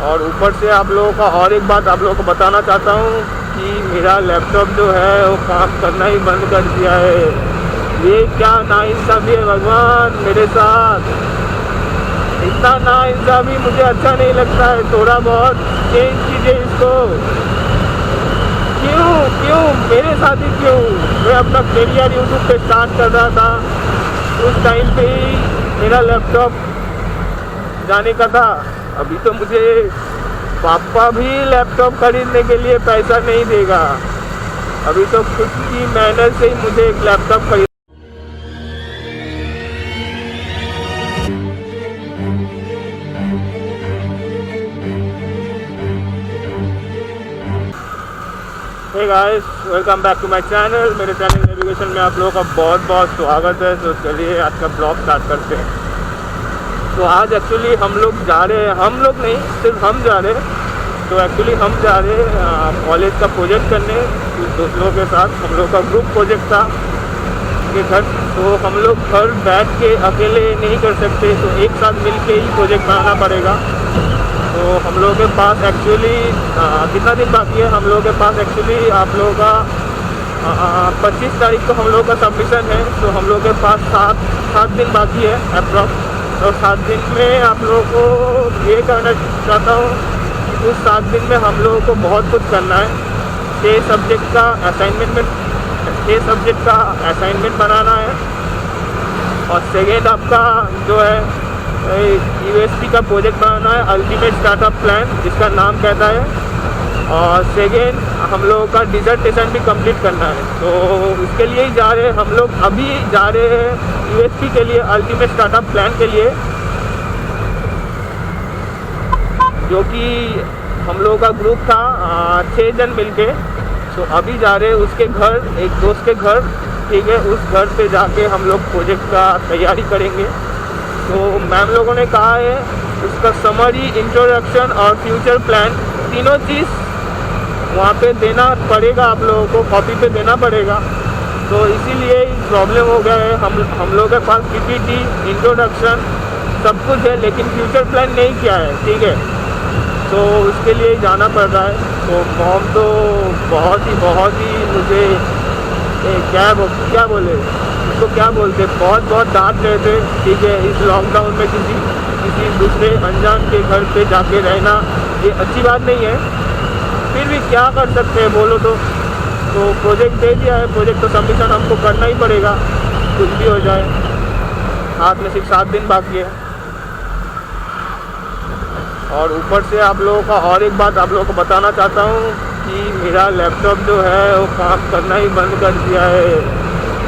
और ऊपर से आप लोगों का और एक बात आप लोगों को बताना चाहता हूँ कि मेरा लैपटॉप जो है वो काम करना ही बंद कर दिया है। ये क्या नाइंसाफ़ी है भगवान मेरे साथ। इतना नाइंसाफ़ी मुझे अच्छा नहीं लगता है। थोड़ा बहुत चेंज कीजिए इसको। क्यों क्यों मेरे साथ ही क्यों? मैं अपना करियर यूट्यूब पे स्टार्ट कर रहा था, उस टाइम पे ही मेरा लैपटॉप जाने का था। अभी तो मुझे पापा भी लैपटॉप खरीदने के लिए पैसा नहीं देगा। अभी तो खुद की मेहनत से ही मुझे एक लैपटॉप खरीद। Hey guys, welcome back to my channel. मेरे चैनल नेविगेशन में आप लोगों का बहुत बहुत स्वागत है। तो चलिए आज का ब्लॉग स्टार्ट करते हैं। तो आज एक्चुअली हम लोग जा रहे हैं, हम लोग नहीं सिर्फ हम जा रहे हैं। तो एक्चुअली हम जा रहे हैं कॉलेज का प्रोजेक्ट करने कुछ दोस्तों के साथ। हम लोग का ग्रुप प्रोजेक्ट था के घर। तो हम लोग घर बैठ के अकेले नहीं कर सकते, तो एक साथ मिल के ही प्रोजेक्ट बनाना पड़ेगा। तो हम लोगों के पास एक्चुअली कितना दिन बाकी है? हम लोगों के पास एक्चुअली आप लोगों का 25 तारीख को हम लोगों का सबमिशन है। तो हम लोगों के पास सात दिन बाकी है अप्रॉक्स। तो 7 दिन में आप लोगों को ये करना चाहता हूँ कि उस 7 दिन में हम लोगों को बहुत कुछ करना है। 6 सब्जेक्ट का असाइनमेंट बनाना है। और सेकेंड आपका जो है यूएसपी का प्रोजेक्ट बनाना है, अल्टीमेट स्टार्टअप प्लान जिसका नाम कहता है। और सेकेंड हम लोगों का डिसर्टेशन भी कंप्लीट करना है। तो इसके लिए ही जा रहे हैं हम लोग। अभी जा रहे हैं यूएसपी के लिए, अल्टीमेट स्टार्टअप प्लान के लिए, जो कि हम लोगों का ग्रुप था 6 जन मिलके। तो अभी जा रहे हैं उसके घर, एक दोस्त के घर, ठीक है। उस घर पे जाके हम लोग प्रोजेक्ट का तैयारी करेंगे। तो मैम लोगों ने कहा है उसका समरी, इंट्रोडक्शन और फ्यूचर प्लान तीनों चीज़ वहाँ पे देना पड़ेगा, आप लोगों को कॉपी पे देना पड़ेगा। तो इसीलिए प्रॉब्लम हो गया है। हम लोगों के पास पीपीटी, इंट्रोडक्शन सब कुछ है, लेकिन फ्यूचर प्लान नहीं किया है, ठीक है। तो उसके लिए जाना पड़ रहा है। तो मॉम तो बहुत ही मुझे क्या बोले उसको, क्या बोलते, बहुत डांट रहे थे, ठीक है। इस लॉकडाउन में किसी दूसरे अनजान के घर पे जाके रहना ये अच्छी बात नहीं है। फिर भी क्या कर सकते हैं बोलो तो प्रोजेक्ट दे दिया है। प्रोजेक्ट तो सबमिशन हमको करना ही पड़ेगा, कुछ भी हो जाए। हाथ में सिर्फ 7 दिन बाकी है। और ऊपर से आप लोगों का और एक बात आप लोगों को बताना चाहता हूँ कि मेरा लैपटॉप जो है वो काम करना ही बंद कर दिया है।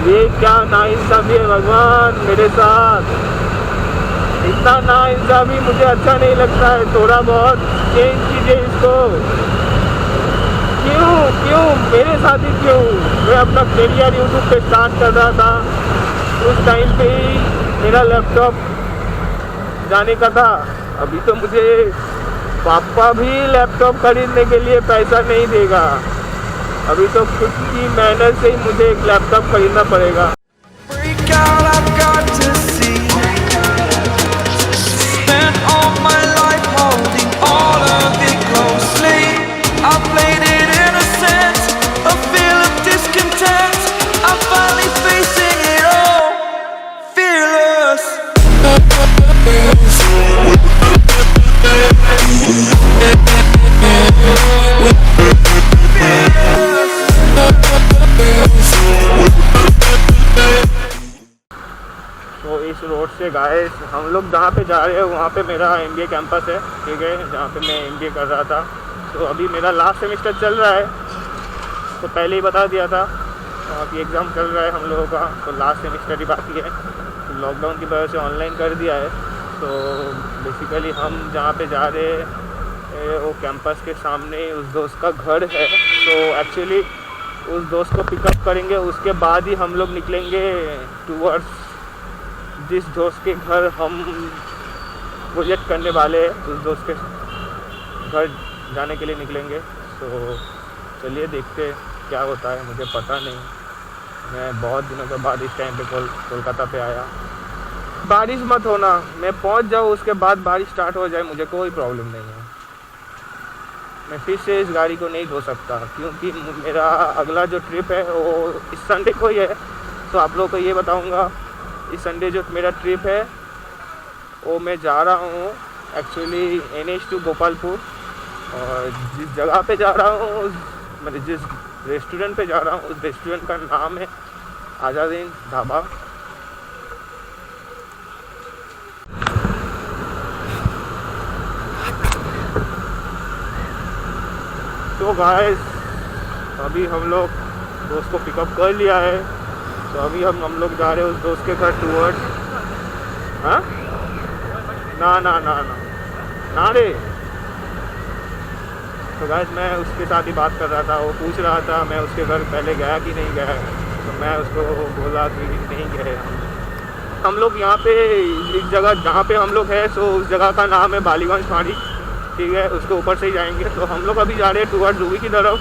ये क्या नाइंसाफ़ी है भगवान मेरे साथ। इतना नाइंसाफ़ी मुझे अच्छा नहीं लगता है। थोड़ा बहुत चेंज कीजिए इसको। क्यों मेरे साथ ही क्यों? मैं अपना करियर यूट्यूब पे स्टार्ट कर रहा था, उस टाइम पे ही मेरा लैपटॉप जाने का था। अभी तो मुझे पापा भी लैपटॉप खरीदने के लिए पैसा नहीं देगा। अभी तो खुद की मेहनत से ही मुझे एक लैपटॉप खरीदना पड़ेगा। तो इस रोड से गाइस हम लोग जहाँ पे जा रहे हैं वहाँ पे मेरा एमबीए कैंपस है, ठीक है, जहाँ पे मैं एमबीए कर रहा था। तो अभी मेरा लास्ट सेमेस्टर चल रहा है। तो पहले ही बता दिया था कि एग्ज़ाम चल रहा है हम लोगों का, तो लास्ट सेमेस्टर ही बाकी है। तो लॉकडाउन की वजह से ऑनलाइन कर दिया है। तो बेसिकली हम जहाँ पे जा रहे हैं वो कैंपस के सामने उस दोस्त का घर है। तो एक्चुअली उस दोस्त को पिकअप करेंगे, उसके बाद ही हम लोग निकलेंगे टूवर्ड्स जिस दोस्त के घर हम प्रोजेक्ट करने वाले हैं, उस दोस्त के घर जाने के लिए निकलेंगे। तो चलिए देखते क्या होता है, मुझे पता नहीं। मैं बहुत दिनों के बाद इस टाइम पे कोलकाता पे आया। बारिश मत होना, मैं पहुंच जाऊँ उसके बाद बारिश स्टार्ट हो जाए, मुझे कोई प्रॉब्लम नहीं है। मैं फिर से इस गाड़ी को नहीं धो सकता, क्योंकि मेरा अगला जो ट्रिप है वो इस संडे को ही है। तो आप लोगों को ये बताऊंगा, इस संडे जो मेरा ट्रिप है वो मैं जा रहा हूँ एक्चुअली NH2 गोपालपुर, और जिस जगह पे जा रहा हूँ, मतलब जिस रेस्टोरेंट पे जा रहा हूँ, उस रेस्टोरेंट का नाम है आज़ादीन ढाबा। तो गाइस अभी हम लोग दोस्त को पिकअप कर लिया है, तो अभी हम लोग जा रहे हैं उस दोस्त के घर टूवर्ड्स। हाँ ना ना ना ना ना रे। तो गाइस मैं उसके साथ ही बात कर रहा था, वो पूछ रहा था मैं उसके घर पहले गया कि नहीं गया, तो मैं उसको बोला कि नहीं गए। हम लोग यहाँ पे इस जगह जहाँ पे हम लोग हैं, सो उस जगह का नाम है बालीगंज फाड़ी, ठीक है, उसके ऊपर से ही जाएंगे। तो हम लोग अभी जा रहे हैं टूवर्ड रूबी की तरफ।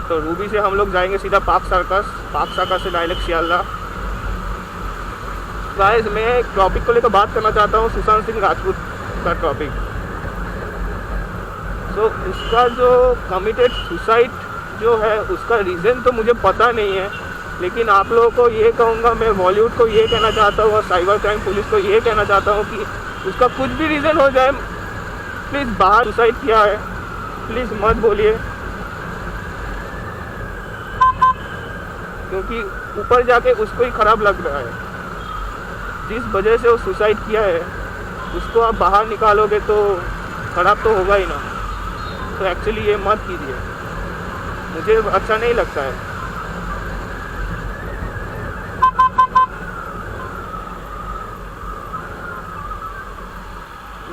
तो रूबी से हम लोग जाएंगे सीधा पार्क सर्कस से डायरेक्ट शियालदा। गाइस मैं एक टॉपिक को लेकर बात करना चाहता हूँ, सुशांत सिंह राजपूत का टॉपिक। तो उसका जो कमिटेड सुसाइड जो है, उसका रीज़न तो मुझे पता नहीं है, लेकिन आप लोगों को ये कहूँगा, मैं बॉलीवुड को ये कहना चाहता हूँ और साइबर क्राइम पुलिस को ये कहना चाहता हूँ कि उसका कुछ भी रीज़न हो जाए, प्लीज़ बाहर सुसाइड किया है प्लीज़ मत बोलिए, क्योंकि ऊपर जाके उसको ही ख़राब लग रहा है। जिस वजह से वो सुसाइड किया है उसको आप बाहर निकालोगे तो ख़राब तो होगा ही ना। तो एक्चुअली ये मत कीजिए, मुझे अच्छा नहीं लगता है।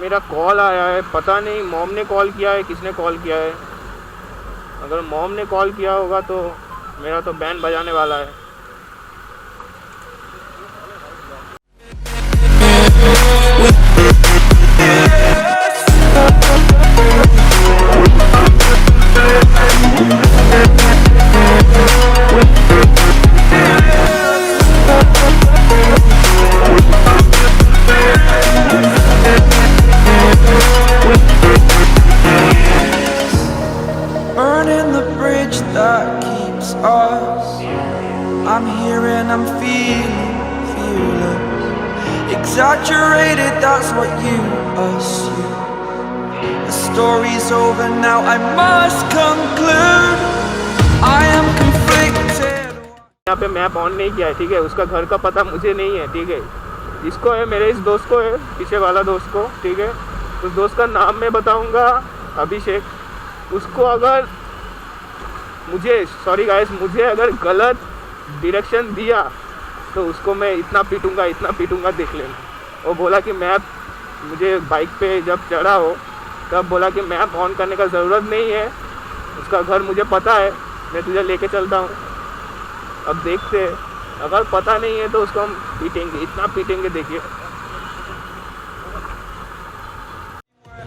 मेरा कॉल आया है, पता नहीं मॉम ने कॉल किया है, किसने कॉल किया है। अगर मॉम ने कॉल किया होगा तो मेरा तो बैंड बजाने वाला है। Burning the bridge that keeps us. I'm here and I'm feeling fearless. Exaggerated, that's what you assume. The story's over now, I must conclude. I am conflicted. यहाँ पे मैप ऑन नहीं किया है, ठीक है, उसका घर का पता मुझे नहीं है, ठीक है, इसको है, मेरे इस दोस्त को है, पीछे वाला दोस्त को, ठीक है। उस दोस्त का नाम मैं बताऊंगा, अभिषेक। उसको अगर मुझे अगर गलत डायरेक्शन दिया तो उसको मैं इतना पीटूंगा देख लेना। वो बोला कि मैप, मुझे बाइक पे जब चढ़ा हो तब बोला कि मैप ऑन करने का ज़रूरत नहीं है, उसका घर मुझे पता है, मैं तुझे लेके चलता हूँ। अब देखते हैं, अगर पता नहीं है तो उसको हम पीटेंगे, इतना पीटेंगे, देखिए।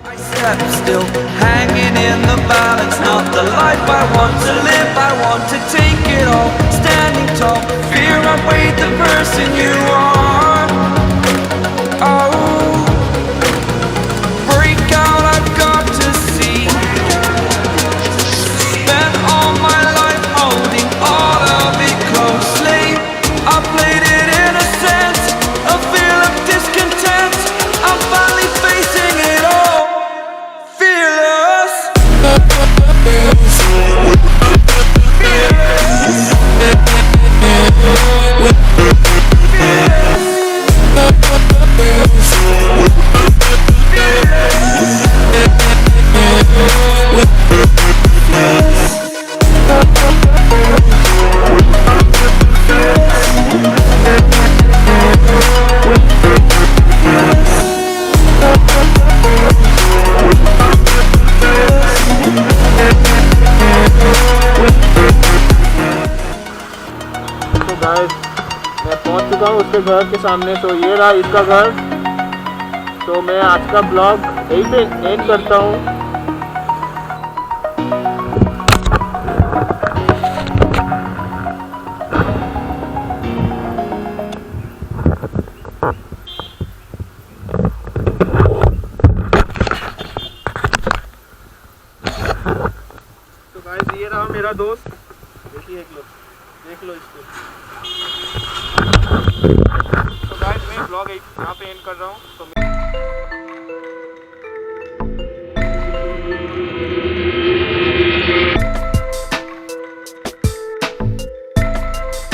I step still, hanging in the balance. Not the life I want to live, I want to take it all. Standing tall, fear outweighed the person you are. Oh, break out, I've got to see. Spent all my life holding all of it closely. I played it innocent, a feel of discontent. I'm finally facing it all. Fearless. तो guys मैं पहुंच चुका हूँ उसके घर के सामने। तो ये रहा इसका घर। तो मैं आज का ब्लॉग यहीं पे एंड करता हूँ। गाइस ये रहा मेरा दोस्त, देखिए देख लो इसको। तो गाइस मैं ब्लॉग यहाँ पे एंड कर रहा हूँ। तो